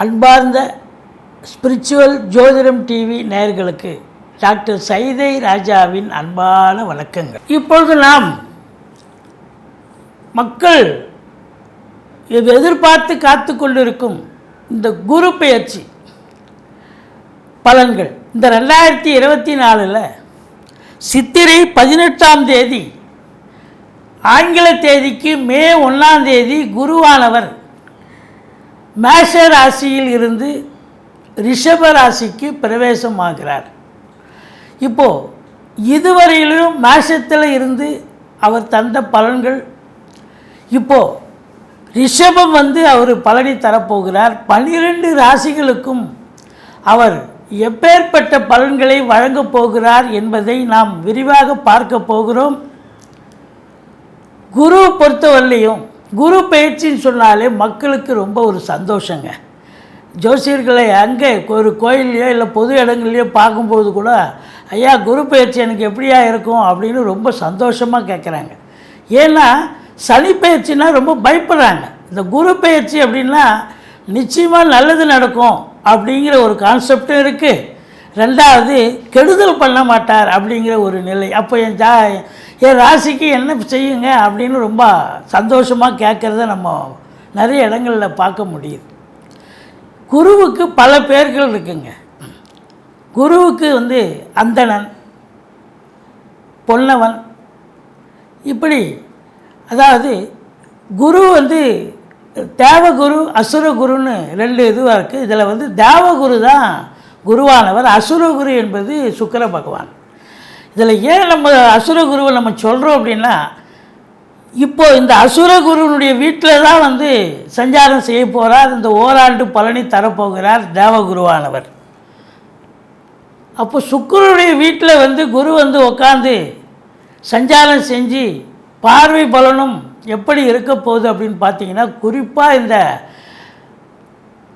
அன்பார்ந்த ஸ்பிரிச்சுவல் ஜோதிடம் டிவி நேயர்களுக்கு டாக்டர் சைதை ராஜாவின் அன்பான வணக்கங்கள். இப்பொழுது நாம் மக்கள் எதிர்பார்த்து காத்து கொண்டிருக்கும் இந்த குரு பெயர்ச்சி பலன்கள் இந்த 2024 சித்திரை 18ஆம் தேதி ஆங்கில தேதிக்கு மே 1ஆம் தேதி குருவானவர் மேஷ ராசியில் இருந்து ரிஷப ராசிக்கு பிரவேசமாகிறார். இப்போது இதுவரையிலும் மேஷத்தில் இருந்து அவர் தந்த பலன்கள், இப்போது ரிஷபம் அவர் பலனை தரப்போகிறார். 12 ராசிகளுக்கும் அவர் எப்பேற்பட்ட பலன்களை வழங்கப் போகிறார் என்பதை நாம் விரிவாக பார்க்க போகிறோம். குரு பொறுத்தவரையிலையும் குரு பயிற்சின்னு சொன்னாலே மக்களுக்கு ரொம்ப ஒரு சந்தோஷங்க. ஜோசியர்களை அங்கே ஒரு கோயில்லையோ இல்லை பொது இடங்கள்லையோ பார்க்கும்போது கூட, ஐயா குரு பயிற்சி எனக்கு எப்படியா இருக்கும் அப்படின்னு ரொம்ப சந்தோஷமாக கேட்குறாங்க. ஏன்னா சனி பயிற்சினா ரொம்ப பயப்படுறாங்க. இந்த குரு பயிற்சி அப்படின்னா நிச்சயமாக நல்லது நடக்கும் அப்படிங்கிற ஒரு கான்செப்டும் இருக்குது. ரெண்டாவது, கெடுதல் பண்ண மாட்டார் அப்படிங்கிற ஒரு நிலை. அப்போ என் ராசிக்கு என்ன செய்யுங்க அப்படின்னு ரொம்ப சந்தோஷமாக கேட்குறத நம்ம நிறைய இடங்களில் பார்க்க முடியுது. குருவுக்கு பல பேர்கள் இருக்குங்க. குருவுக்கு அந்தணன், பொன்னவன், இப்படி அதாவது குரு தேவகுரு அசுரகுருன்னு 2 இதுவாக இருக்குது. இதில் தேவகுரு தான் குருவானவர், அசுரகுரு என்பது சுக்கிர பகவான். இதில் ஏன் நம்ம அசுரகுருவை நம்ம சொல்கிறோம் அப்படின்னா, இப்போது இந்த அசுரகுருனுடைய வீட்டில் தான் சஞ்சாரம் செய்ய போகிறார். இந்த ஓராண்டு பலனை தரப்போகிறார் தேவகுருவானவர். அப்போ சுக்கிரனுடைய வீட்டில் குரு உட்காந்து சஞ்சாரம் செஞ்சு பார்வை பலனும் எப்படி இருக்க போகுது அப்படின்னு பார்த்தீங்கன்னா, குறிப்பாக இந்த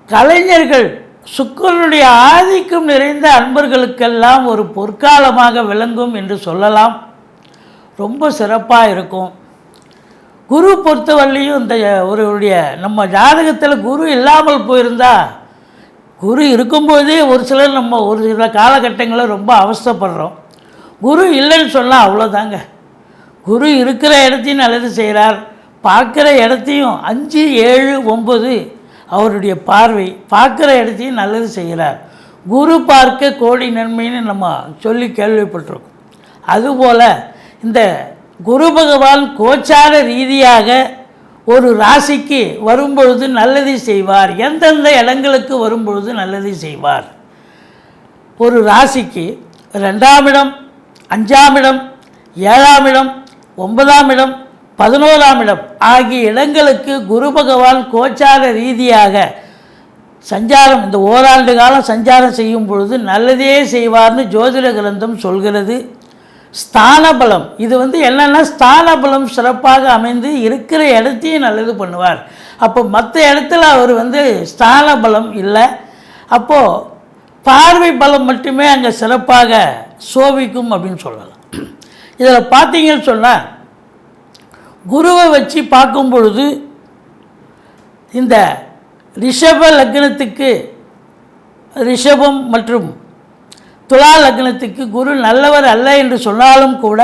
கலைஞர்கள், சுக்கிரனுடைய ஆதிக்கம் நிறைந்த அன்பர்களுக்கெல்லாம் ஒரு பொற்காலமாக விளங்கும் என்று சொல்லலாம். ரொம்ப சிறப்பாக இருக்கும். குரு பொறுத்தவரையிலையும் இந்த ஒருவருடைய நம்ம ஜாதகத்தில் குரு இல்லாமல் போயிருந்தால், குரு இருக்கும்போதே ஒரு சிலர் நம்ம ஒரு சில காலகட்டங்களில் ரொம்ப அவஸ்தைப்படுறோம். குரு இல்லைன்னு சொன்னால் அவ்வளோதாங்க. குரு இருக்கிற இடத்தையும் நல்லது செய்கிறார், பார்க்குற இடத்தையும் 5, 7, 9 அவருடைய பார்வை பார்க்குற இடத்தையும் நல்லது செய்கிறார். குரு பார்க்க கோடி நன்மைன்னு நம்ம சொல்லி கேள்விப்பட்டிருக்கோம். அதுபோல் இந்த குரு பகவான் கோச்சார ரீதியாக ஒரு ராசிக்கு வரும்பொழுது நல்லதை செய்வார். எந்தெந்த இடங்களுக்கு வரும்பொழுது நல்லதை செய்வார்? ஒரு ராசிக்கு 2ஆம் இடம், 5ஆம் இடம், 7ஆம் இடம், 9ஆம் இடம், 11ஆம் இடம் ஆகிய இடங்களுக்கு குரு பகவான் கோச்சார ரீதியாக சஞ்சாரம், இந்த ஓராண்டு காலம் சஞ்சாரம் செய்யும் பொழுது நல்லதே செய்வார்னு ஜோதிட கிரந்தம் சொல்கிறது. ஸ்தான பலம், இது என்னென்னா ஸ்தான பலம் சிறப்பாக அமைந்து இருக்கிற இடத்தையும் நல்லது பண்ணுவார். அப்போ மற்ற இடத்துல அவர் ஸ்தான பலம் இல்லை. அப்போது பார்வை பலம் மட்டுமே அங்கே சிறப்பாக சோபிக்கும் அப்படின்னு சொல்லலாம். இதில் பார்த்தீங்கன்னு சொன்னால், குருவை வச்சு பார்க்கும் பொழுது இந்த ரிஷப லக்னத்துக்கு, ரிஷபம் மற்றும் துலா லக்னத்துக்கு குரு நல்லவர் அல்ல என்று சொன்னாலும் கூட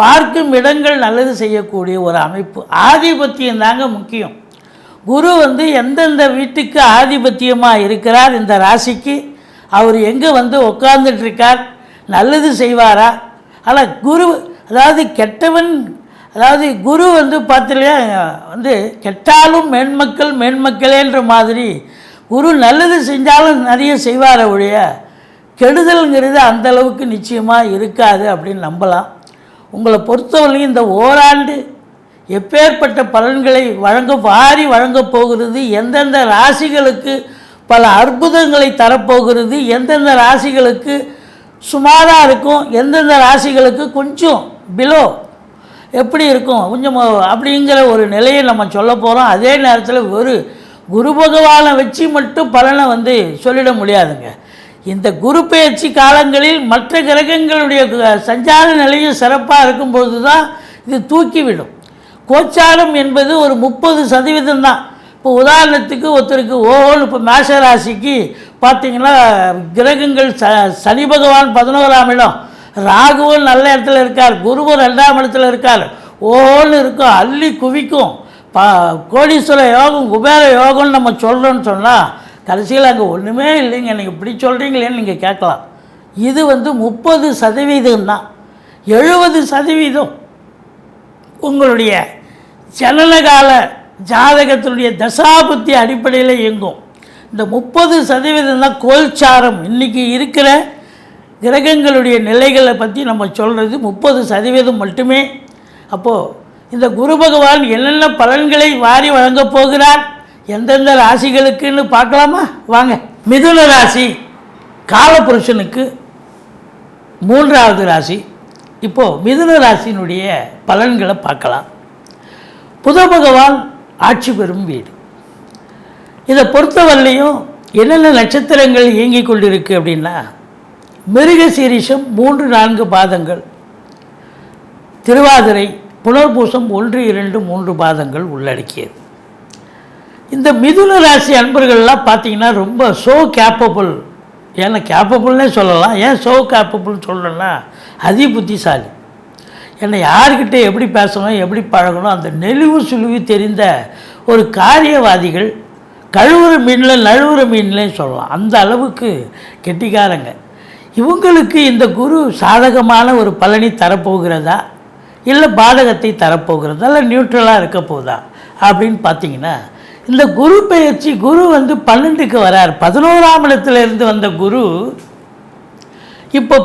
பார்க்கும் இடங்கள் நல்லது செய்யக்கூடிய ஒரு அமைப்பு. ஆதிபத்தியம் தாங்க முக்கியம். குரு எந்தெந்த வீட்டுக்கு ஆதிபத்தியமாக இருக்கிறார், இந்த ராசிக்கு அவர் எங்கே உட்கார்ந்துட்டுருக்கார், நல்லது செய்வாரா? ஆனால் குரு அதாவது கெட்டவன், அதாவது குரு பார்த்திலையா கெட்டாலும் மேன்மக்கள் மேன்மக்களேன்ற மாதிரி குரு நல்லது செஞ்சாலும் நிறைய செய்வார ஒழிய கெடுதல்ங்கிறது அந்தளவுக்கு நிச்சயமாக இருக்காது அப்படின்னு நம்பலாம். உங்களை பொறுத்தவரையும் இந்த ஓராண்டு எப்பேற்பட்ட பலன்களை வழங்கப் போகிறது, எந்தெந்த ராசிகளுக்கு பல அற்புதங்களை தரப்போகிறது, எந்தெந்த ராசிகளுக்கு சுமாராக இருக்கும், எந்தெந்த ராசிகளுக்கு கொஞ்சம் பிலோ எப்படி இருக்கும் கொஞ்சம் அப்படிங்கிற ஒரு நிலையை நம்ம சொல்ல போகிறோம். அதே நேரத்தில் ஒரு குரு பகவானை வச்சு மட்டும் பலனை சொல்லிட முடியாதுங்க. இந்த குரு பெயர்ச்சி காலங்களில் மற்ற கிரகங்களுடைய சஞ்சார நிலையும் சிறப்பாக இருக்கும்பொழுது தான் இது தூக்கிவிடும். கோச்சாரம் என்பது ஒரு 30% தான். இப்போ உதாரணத்துக்கு ஒருத்தருக்கு ஓஹோன்னு இப்போ மேஷ ராசிக்கு பார்த்திங்கன்னா கிரகங்கள் சனி பகவான் 11ஆம் இடம், ராகுவும் நல்ல இடத்துல இருக்கார், குருவும் 2ஆம் இடத்துல இருக்கார், ஓஹோன்னு இருக்கும், அள்ளி குவிக்கும், கோடீஸ்வர யோகம் குபேர யோகம்னு நம்ம சொல்கிறோன்னு சொன்னால் கடைசியில் அங்கே ஒன்றுமே இல்லைங்க, நீங்கள் இப்படி சொல்கிறீங்களேன்னு நீங்கள் கேட்கலாம். இது 30% தான். 70% உங்களுடைய ஜனனகால ஜாதகத்தினுடைய தசாபுத்தி அடிப்படையில் இயங்கும். இந்த 30% தான் கோல்சாரம். இன்றைக்கி இருக்கிற கிரகங்களுடைய நிலைகளை பற்றி நம்ம சொல்கிறது 30% மட்டுமே. அப்போது இந்த குரு பகவான் என்னென்ன பலன்களை வாரி வழங்கப் போகிறார், எந்தெந்த ராசிகளுக்குன்னு பார்க்கலாமா? வாங்க. மிதுன ராசி காலபுருஷனுக்கு 3வது ராசி. இப்போது மிதுன ராசியினுடைய பலன்களை பார்க்கலாம். புத பகவான் ஆட்சி பெறும் வீடு. இதை பொறுத்தவரையிலையும் என்னென்ன நட்சத்திரங்கள் இயங்கி கொண்டிருக்கு அப்படின்னா, மிருகசீரிஷம் 3-4 பாதங்கள், திருவாதிரை புனர்பூசம் 1, 2, 3 பாதங்கள் உள்ளடக்கியது. இந்த மிதுன ராசி அன்பர்கள்லாம் பார்த்திங்கன்னா ரொம்ப கேப்பபிள். ஏன்னா கேப்பபிள்னே சொல்லலாம். ஏன் கேப்பபிள்னு சொல்கிறேன்னா, அதி புத்திசாலி. ஏன்னா யார்கிட்ட எப்படி பேசணும், எப்படி பழகணும், அந்த நெளிவு சுழிவு தெரிந்த ஒரு காரியவாதிகள். கழுவுற மீனில் நழுவுற மீன்லேயும் சொல்லலாம். அந்த அளவுக்கு கெட்டிக்காரங்க. இவங்களுக்கு இந்த குரு சாதகமான ஒரு பலனை தரப்போகிறதா, இல்லை பாதகத்தை தரப்போகிறதா, இல்லை நியூட்ரலாக இருக்க போகுதா அப்படின்னு பார்த்தீங்கன்னா, இந்த குரு பெயர்ச்சி, குரு 12க்கு வரார். 11ஆம் இடத்துலேருந்து வந்த குரு இப்போ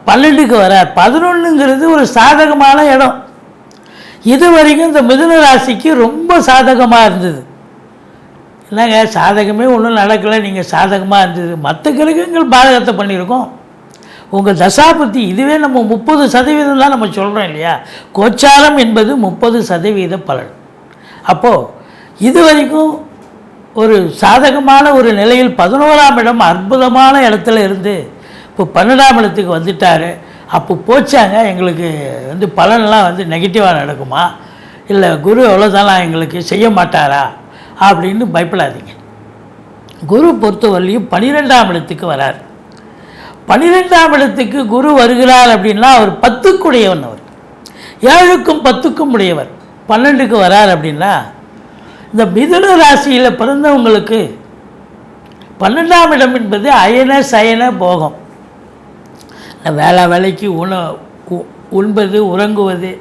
12க்கு வரார். 11ங்கிறது ஒரு சாதகமான இடம். இது வரைக்கும் இந்த மிதுன ராசிக்கு ரொம்ப சாதகமாக இருந்தது. என்னங்க சாதகமே ஒன்றும் நடக்கலை, நீங்கள் சாதகமாக இருந்தது. மற்ற கிரகங்கள் பாதகத்தை பண்ணியிருக்கோம். உங்கள் தசாபுத்தி இதுவே நம்ம 30% தான் நம்ம சொல்கிறோம் இல்லையா? கோச்சாரம் என்பது 30% பலன். அப்போது இது வரைக்கும் ஒரு சாதகமான ஒரு நிலையில் 11ஆம் இடம் அற்புதமான இடத்துல இருந்து இப்போ 12ஆம் இடத்துக்கு வந்துட்டார். அப்போ போச்சாங்க, எங்களுக்கு பலனெலாம் நெகட்டிவாக நடக்குமா, இல்லை குரு எவ்வளோதானா எங்களுக்கு செய்ய மாட்டாரா அப்படின்னு பயப்படாதீங்க. குரு பொறுத்தவரையும் 12ஆம் இடத்துக்கு வரார். 12ஆம் இடத்துக்கு குரு வருகிறார் அப்படின்னா அவர் 10க்குடையவன். அவர் 7க்கும் 10க்கும் உடையவர். 12க்கு வரார் அப்படின்னா இந்த மிதுன ராசியில் பிறந்தவங்களுக்கு 12ஆம் இடம் என்பது அயன சயன போகம். வேலைக்கு உண்பது உறங்குவது,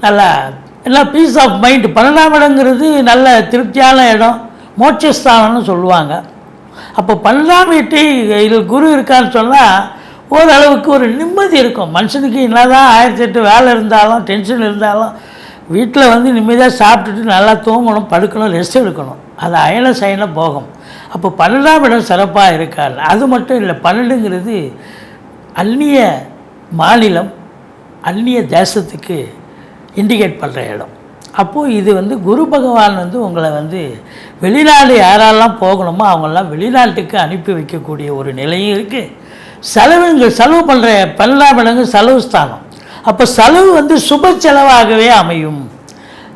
நல்லா பீஸ் ஆஃப் மைண்ட். 12ஆம் இடங்கிறது நல்ல திருப்தியான இடம், மோட்சஸ்தானம்னு சொல்லுவாங்க. அப்போ 12ஆம் வீட்டில் குரு இருக்கான்னு சொன்னால் ஓரளவுக்கு ஒரு நிம்மதி இருக்கும் மனுஷனுக்கு. என்னதான் 1008 வேலை இருந்தாலும் டென்ஷன் இருந்தாலும் வீட்டில் நிம்மதியாக சாப்பிட்டுட்டு நல்லா தூங்கணும், படுக்கணும், ரெஸ்ட் எடுக்கணும். அது அயன சயன போகம். அப்போ 12ஆம் இடம் சிறப்பாக இருக்காது. அது மட்டும் இல்லை, 12ங்கிறது அந்நிய மாநிலம், அந்நிய தேசத்துக்கு இண்டிகேட் பண்ணுற இடம். அப்போது இது குரு பகவான் உங்களை வெளிநாடு யாரெல்லாம் போகணுமோ அவங்கெல்லாம் வெளிநாட்டுக்கு அனுப்பி வைக்கக்கூடிய ஒரு நிலையும் இருக்குது. செலவு பண்ணுற 12ஆம் இடங்கு செலவு ஸ்தானம். அப்போ செலவு சுப செலவாகவே அமையும்.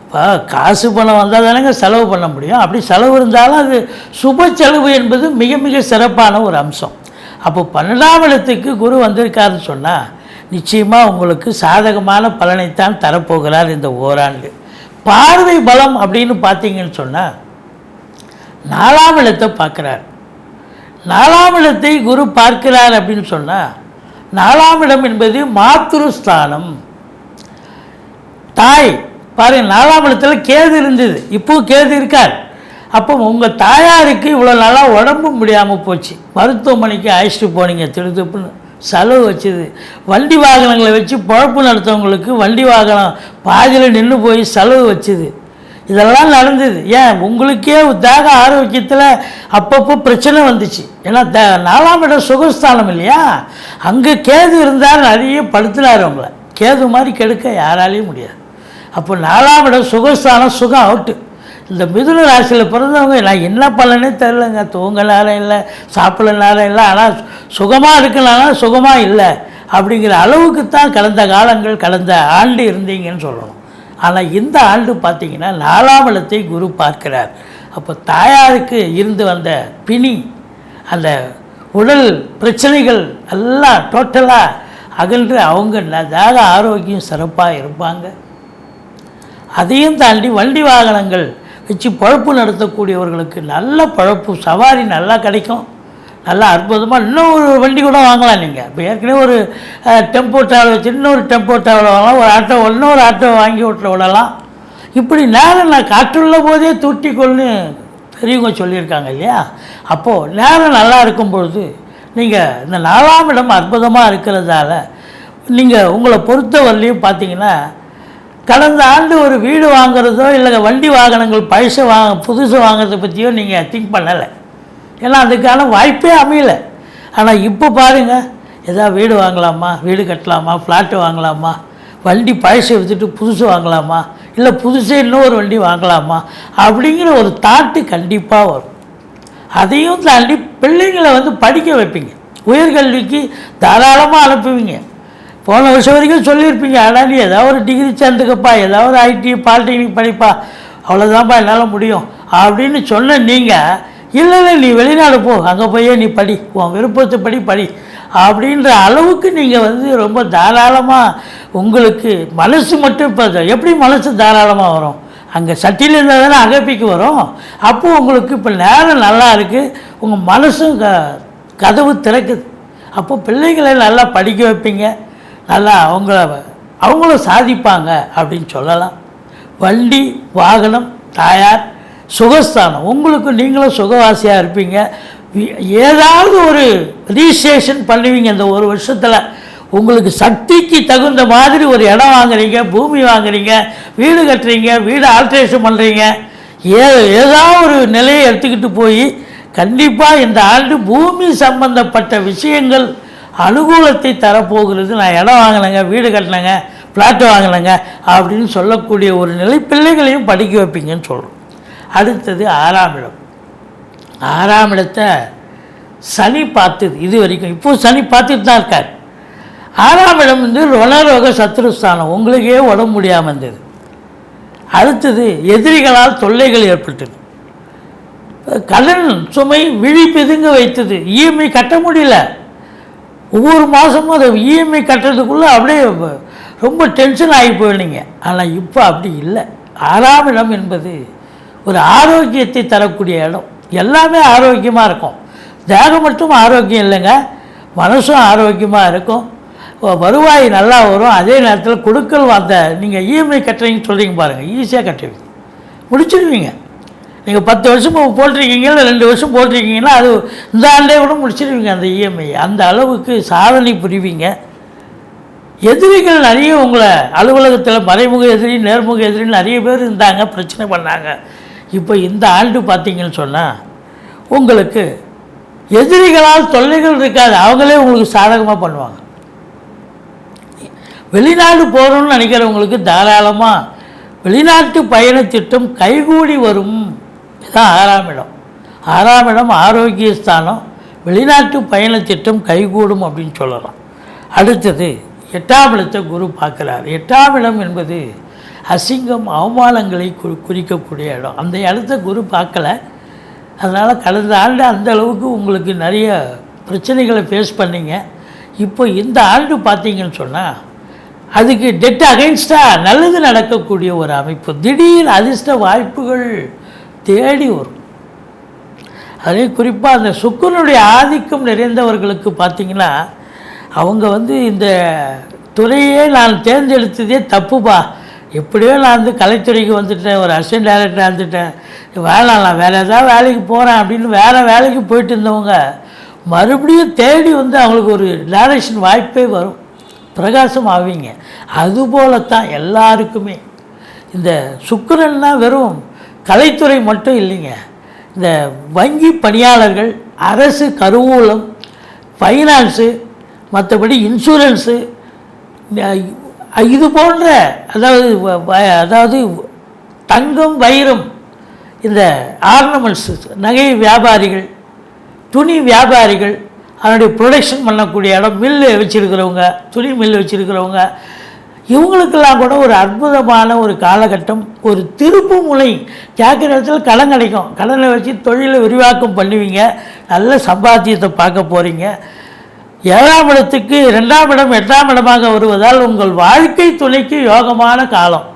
இப்போ காசு பணம் வந்தால் தானேங்க செலவு பண்ண முடியும். அப்படி செலவு இருந்தாலும் அது சுப செலவு என்பது மிக மிக சிறப்பான ஒரு அம்சம். அப்போ 12ஆம் இடத்துக்கு குரு வந்திருக்காருன்னு சொன்னால் நிச்சயமாக உங்களுக்கு சாதகமான பலனைத்தான் தரப்போகிறார் இந்த ஓராண்டு. பார்வை பலம் அப்படின்னு பார்த்தீங்கன்னு சொன்னால் 4ஆம் இடத்தை பார்க்குறார். 4ஆம் இடத்தை குரு பார்க்கிறார் அப்படின்னு சொன்னால் 4ஆம் இடம் என்பது மாத்ருஸ்தானம், தாய். பாருங்கள், 4ஆம் இடத்துல கேது இருந்தது, இப்போது கேது இருக்கார். அப்போ உங்கள் தாயாருக்கு இவ்வளோ நாளாக உடம்பு முடியாமல் போச்சு, மருத்துவமனைக்கு அழைச்சிட்டு போனீங்க, திருத்துப்புன்னு செலவு வச்சுது. வண்டி வாகனங்களை வச்சு பொழப்பு நடத்தவங்களுக்கு வண்டி வாகனம் பாதியில் நின்று போய் செலவு வச்சுது. இதெல்லாம் நடந்தது. ஏன் உங்களுக்கே தேக ஆரோக்கியத்தில் அப்பப்போ பிரச்சனை வந்துச்சு. ஏன்னா 4ஆம் இடம் சுகஸ்தானம் இல்லையா? அங்கே கேது இருந்தால் நிறைய படுத்துனார் அவங்கள. கேது மாதிரி கெடுக்க யாராலையும் முடியாது. அப்போ 4ஆம் இடம் சுகஸ்தானம், சுகம் அவுட்டு. இந்த மிதுன ராசியில் பிறந்தவங்க நான் என்ன பலனே தெரிலங்க, தூங்க நேரம் இல்லை, சாப்பிட நேரம் இல்லை, ஆனால் சுகமாக இருக்கனால சுகமாக இல்லை அப்படிங்கிற அளவுக்கு தான் கடந்த காலங்கள் கடந்த ஆண்டு இருந்தீங்கன்னு சொல்லணும். ஆனால் இந்த ஆண்டு பார்த்திங்கன்னா 4ஆம் இடத்தை குரு பார்க்கிறார். அப்போ தாயாருக்கு இருந்து வந்த பிணி, அந்த உடல் பிரச்சனைகள் எல்லாம் டோட்டலாக அகன்று அவங்க நதாக ஆரோக்கியம் சிறப்பாக இருப்பாங்க. அதையும் தாண்டி வண்டி வாகனங்கள் வச்சு பழப்பு நடத்தக்கூடியவர்களுக்கு நல்ல பழப்பு சவாரி நல்லா கிடைக்கும். நல்லா அற்புதமாக இன்னும் ஒரு வண்டி கூட வாங்கலாம். நீங்கள் இப்போ ஏற்கனவே ஒரு டெம்போ ட்ராவல் வச்சு இன்னொரு டெம்போ ட்ராவல் வாங்கலாம், ஒரு ஆட்டோ இன்னொரு ஆட்டோ வாங்கி ஓட்ட விடலாம். இப்படி நேரம் நான் காற்றுள்ள போதே தூட்டிக்கொள்னு பெரியவங்க சொல்லியிருக்காங்க இல்லையா? அப்போது நேரம் நல்லா இருக்கும் பொழுது நீங்கள் இந்த 4ஆம் இடம் அற்புதமாக இருக்கிறதால நீங்கள் உங்களை பொறுத்தவரையிலையும் பார்த்தீங்கன்னா கடந்த ஆண்டு ஒரு வீடு வாங்குறதோ இல்லை வண்டி வாகனங்கள் புதுசு வாங்குறதை பற்றியோ நீங்கள் திங்க் பண்ணலை. ஏன்னா அதுக்கான வாய்ப்பே அமையலை. ஆனால் இப்போ பாருங்கள், எதாவது வீடு வாங்கலாமா, வீடு கட்டலாமா, ஃப்ளாட்டு வாங்கலாமா, வண்டி பழசை விற்றுட்டு புதுசு வாங்கலாமா, இல்லை புதுசே இன்னொரு வண்டி வாங்கலாமா அப்படிங்கிற ஒரு தாட்டு கண்டிப்பாக வரும். அதையும் தாண்டி பிள்ளைங்களை படிக்க வைப்பீங்க. உயர்கல்விக்கு தாராளமாக அனுப்புவீங்க. போன வருஷம் வரைக்கும் சொல்லியிருப்பீங்க, ஆனால் நீ ஏதாவது ஒரு டிகிரி சேர்ந்துக்கப்பா, ஏதாவது ஒரு ஐடி பாலிடெக்னிக் படிப்பா, அவ்வளோதான்ப்பா என்னால் முடியும் அப்படின்னு சொன்ன நீங்கள், இல்லை நீ வெளிநாடு போ, அங்கே போயே நீ படி, உன் விருப்பத்தை படி அப்படின்ற அளவுக்கு நீங்கள் ரொம்ப தாராளமாக உங்களுக்கு மனசு மட்டும் இப்போ எப்படி மனசு தாராளமாக வரும்? அங்கே சட்டியில் இருந்தால் தானே அகப்பிக்கு வரும். அப்போது உங்களுக்கு இப்போ நேரம் நல்லா இருக்குது, உங்கள் மனசும் கதவு திறக்குது. அப்போ பிள்ளைகளை நல்லா படிக்க வைப்பீங்க, நல்லா அவங்களும் சாதிப்பாங்க அப்படின்னு சொல்லலாம். வண்டி வாகனம் தாயார் சுகஸ்தானம் உங்களுக்கு நீங்களும் சுகவாசியாக இருப்பீங்க. ஏதாவது ஒரு ரிஜிஸ்ட்ரேஷன் பண்ணுவீங்க. இந்த ஒரு வருஷத்தில் உங்களுக்கு சக்திக்கு தகுந்த மாதிரி ஒரு இடம் வாங்குறீங்க, பூமி வாங்குறீங்க, வீடு கட்டுறீங்க, வீடு ஆல்ட்ரேஷன் பண்ணுறீங்க. ஏதாவது ஒரு நிலையை எடுத்துக்கிட்டு போய் கண்டிப்பாக இந்த ஆண்டு பூமி சம்பந்தப்பட்ட விஷயங்கள் அனுகூலத்தை தரப்போகிறது. நான் இடம் வாங்கினேங்க, வீடு கட்டினேங்க, ஃப்ளாட்டு வாங்கினேங்க அப்படின்னு சொல்லக்கூடிய ஒரு நிலை பிள்ளைகளையும் படிக்க வைப்பீங்கன்னு சொல்கிறோம். அடுத்தது 6ஆம் இடம். 6ஆம் இடத்தை சனி பார்த்தது இது வரைக்கும். இப்போது சனி பார்த்துட்டு தான் இருக்கார். 6ஆம் இடம் ரணரோக சத்ருஸ்தானம், உங்களுக்கே உடம்பு முடியாமல் இருந்தது. அடுத்தது எதிரிகளால் தொல்லைகள் ஏற்பட்டது, கடன் சுமை விழி பிதுங்க வைத்தது, இஎம்ஐ கட்ட முடியல. ஒவ்வொரு மாதமும் அதை இஎம்ஐ கட்டுறதுக்குள்ளே அப்படியே ரொம்ப டென்ஷன் ஆகி போயிடுங்க. ஆனால் இப்போ அப்படி இல்லை. 6ஆம் இடம் என்பது ஒரு ஆரோக்கியத்தை தரக்கூடிய இடம். எல்லாமே ஆரோக்கியமாக இருக்கும். தேகம் மட்டும் ஆரோக்கியம் இல்லைங்க, மனசும் ஆரோக்கியமாக இருக்கும். வருவாய் நல்லா வரும். அதே நேரத்தில் கொடுக்கல் வார்த்தை நீங்கள் இஎம்ஐ கட்டுறீங்கன்னு சொல்கிறீங்க பாருங்கள், ஈஸியாக கட்டுவீங்க, முடிச்சிடுவீங்க. நீங்கள் 10 வருஷம் போட்டிருக்கீங்க, இல்லை 2 வருஷம் போட்டிருக்கீங்கன்னா அது இந்த ஆண்டே கூட முடிச்சிடுவீங்க அந்த இஎம்ஐ. அந்த அளவுக்கு சாதனை புரிவீங்க. எதிரிகள் நிறைய உங்களை அலுவலகத்தில் மறைமுக எதிரி நேர்முக எதிரின்னு நிறைய பேர் இருந்தாங்க, பிரச்சனை பண்ணாங்க. இப்போ இந்த ஆண்டு பார்த்தீங்கன்னு சொன்னால் உங்களுக்கு எதிரிகளால் தொல்லைகள் இருக்காது, அவங்களே உங்களுக்கு சாதகமாக பண்ணுவாங்க. வெளிநாடு போகிறோம்னு நினைக்கிறவங்களுக்கு தாராளமாக வெளிநாட்டு பயண திட்டம் கைகூடி வரும். இதுதான் 6ஆம் இடம். 6ஆம் இடம் ஆரோக்கிய ஸ்தானம், வெளிநாட்டு பயண திட்டம் கைகூடும் அப்படின்னு சொல்லலாம். அடுத்தது 8ஆம் இடத்தை குரு பார்க்குறார். 8ஆம் இடம் என்பது அசிங்கம் அவமானங்களை குறிக்கக்கூடிய இடம். அந்த இடத்த குரு பார்க்கல. அதனால் கடந்த ஆண்டு அந்த அளவுக்கு உங்களுக்கு நிறைய பிரச்சனைகளை ஃபேஸ் பண்ணிங்க. இப்போ இந்த ஆண்டு பார்த்தீங்கன்னு சொன்னால் அதுக்கு டெட் அகைன்ஸ்டாக நல்லது நடக்கக்கூடிய ஒரு அமைப்பு, திடீர் அதிர்ஷ்ட வாய்ப்புகள் தேடி வரும். அதே குறிப்பாக அந்த சுக்கிரனுடைய ஆதிக்கம் நிறைந்தவர்களுக்கு பார்த்திங்கன்னா அவங்க இந்த துறையே நான் தேர்ந்தெடுத்ததே தப்புப்பா, எப்படியோ நான் கலைத்துறைக்கு வந்துட்டேன், ஒரு அசிஸ்டன்ட் டைரக்டராக இருந்துட்டேன், வேணாம் நான் வேறு ஏதாவது வேலைக்கு போகிறேன் அப்படின்னு வேறு வேலைக்கு போயிட்டு இருந்தவங்க மறுபடியும் தேடி அவங்களுக்கு ஒரு டைரக்ஷன் வாய்ப்பே வரும், பிரகாசம் ஆவீங்க. அதுபோலத்தான் எல்லாருக்குமே இந்த சுக்கிரன்னா வெறும் கலைத்துறை மட்டும் இல்லைங்க. இந்த வங்கி பணியாளர்கள், அரசு கருவூலம், ஃபைனான்ஸு, மற்றபடி இன்சூரன்ஸு, இது போன்ற அதாவது தங்கம் வைரம், இந்த ஆர்னமெண்ட்ஸு, நகை வியாபாரிகள், துணி வியாபாரிகள், அதனுடைய ப்ரொடக்ஷன் பண்ணக்கூடிய இடம், மில்லு வச்சுருக்கிறவங்க, துணி மில்லு வச்சுருக்கிறவங்க, இவங்களுக்கெல்லாம் கூட ஒரு அற்புதமான ஒரு காலகட்டம். ஒரு திருப்பு முனை கேட்குற இடத்துல கடன் கிடைக்கும். கடனை வச்சு தொழிலை விரிவாக்கம் பண்ணுவீங்க. நல்ல சம்பாத்தியத்தை பார்க்க போகிறீங்க. 7ஆம் இடத்துக்கு 2ஆம் இடம் 8ஆம் இடமாக வருவதால் உங்கள் வாழ்க்கை துணைக்கு யோகமான காலம்.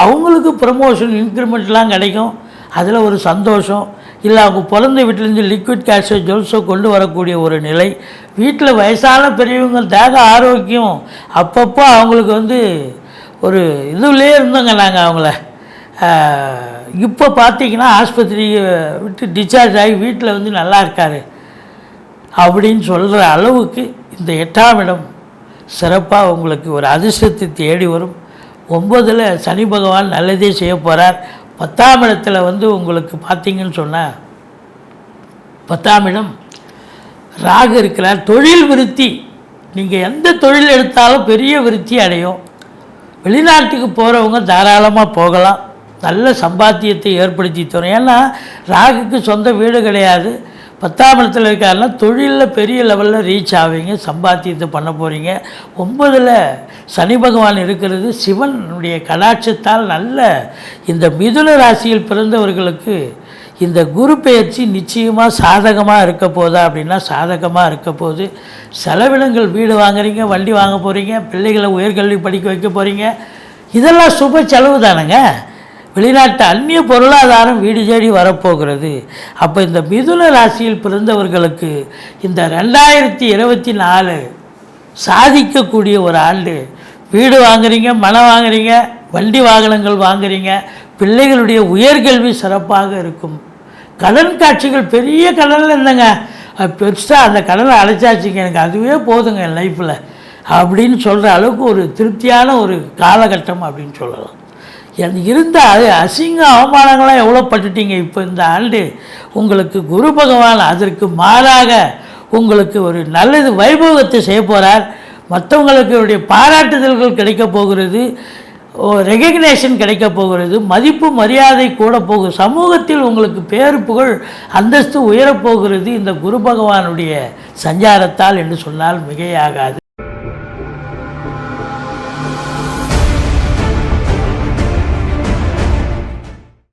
அவங்களுக்கு ப்ரமோஷன், இன்க்ரிமெண்ட்லாம் கிடைக்கும். அதில் ஒரு சந்தோஷம். இல்லை அவங்க பிறந்த வீட்டிலேருந்து லிக்விட் கேஷோ ஜுவல்ஸோ கொண்டு வரக்கூடிய ஒரு நிலை. வீட்டில் வயசான பெரியவங்க தேக ஆரோக்கியம். அப்பப்போ அவங்களுக்கு ஒரு இதுலேயே இருந்தோங்க நாங்கள் அவங்கள. இப்போ பார்த்திங்கன்னா ஆஸ்பத்திரி விட்டு டிஸ்சார்ஜ் ஆகி வீட்டில் நல்லா இருக்கார் அப்படின்னு சொல்கிற அளவுக்கு இந்த 8ஆம் இடம் சிறப்பாக உங்களுக்கு ஒரு அதிர்ஷ்டத்தை தேடி வரும். 9ல் சனி பகவான் நல்லதே செய்ய போகிறார். 10ஆம் இடத்துல உங்களுக்கு பார்த்திங்கன்னு சொன்னால் 10ஆம் இடம் ராகு இருக்கிறார். தொழில் விருத்தி, நீங்கள் எந்த தொழில் எடுத்தாலும் பெரிய விருத்தி அடையும். வெளிநாட்டுக்கு போகிறவங்க தாராளமாக போகலாம். நல்ல சம்பாத்தியத்தை ஏற்படுத்தி தரும். ஏன்னா ராகுக்கு சொந்த வீடு கிடையாது. 10ஆம் இடத்துல இருக்காருன்னா தொழிலில் பெரிய லெவலில் ரீச் ஆவீங்க, சம்பாத்தியத்தை பண்ண போகிறீங்க. 9ல் சனி பகவான் இருக்கிறது சிவனுடைய கடாட்சத்தால் நல்ல இந்த மிதுன ராசியில் பிறந்தவர்களுக்கு இந்த குரு பெயர்ச்சி நிச்சயமாக சாதகமாக இருக்க போதா அப்படின்னா சாதகமாக இருக்க போது. செலவினங்கள், வீடு வாங்குறீங்க, வண்டி வாங்க போகிறீங்க, பிள்ளைகளை உயர்கல்வி படிக்க வைக்க போகிறீங்க. இதெல்லாம் சுப செலவு தானேங்க. வெளிநாட்டு அந்நிய பொருளாதாரம் வீடு தேடி வரப்போகிறது. அப்போ இந்த மிதுன ராசியில் பிறந்தவர்களுக்கு இந்த 2024 சாதிக்கக்கூடிய ஒரு ஆண்டு. வீடு வாங்குறீங்க, மனம் வாங்குறீங்க, வண்டி வாகனங்கள் வாங்குறீங்க, பிள்ளைகளுடைய உயர்கல்வி சிறப்பாக இருக்கும். கடன் காட்சிகள், பெரிய கடனில் இருந்தேங்க, பெருசாக அந்த கடனை அடைச்சாச்சுங்க, எனக்கு அதுவே போதுங்க என் லைஃப்பில் அப்படின்னு சொல்கிற அளவுக்கு ஒரு திருப்தியான ஒரு காலகட்டம் அப்படின்னு சொல்லலாம். இருந்த அசிங்க அவமானங்களாம் எவ்வளோ பட்டுட்டீங்க. இப்போ இந்த ஆண்டு உங்களுக்கு குரு பகவான் அதற்கு மாறாக உங்களுக்கு ஒரு நல்லது வைபவத்தை செய்ய போகிறார். மற்றவங்களுக்கு பாராட்டுதல்கள் கிடைக்க போகிறது, ரெகக்னேஷன் கிடைக்க போகிறது, மதிப்பு மரியாதை கூட போகும். சமூகத்தில் உங்களுக்கு பேரு புகழ் அந்தஸ்து உயரப்போகிறது இந்த குரு பகவானுடைய சஞ்சாரத்தால் என்று சொன்னால் மிகையாகாது.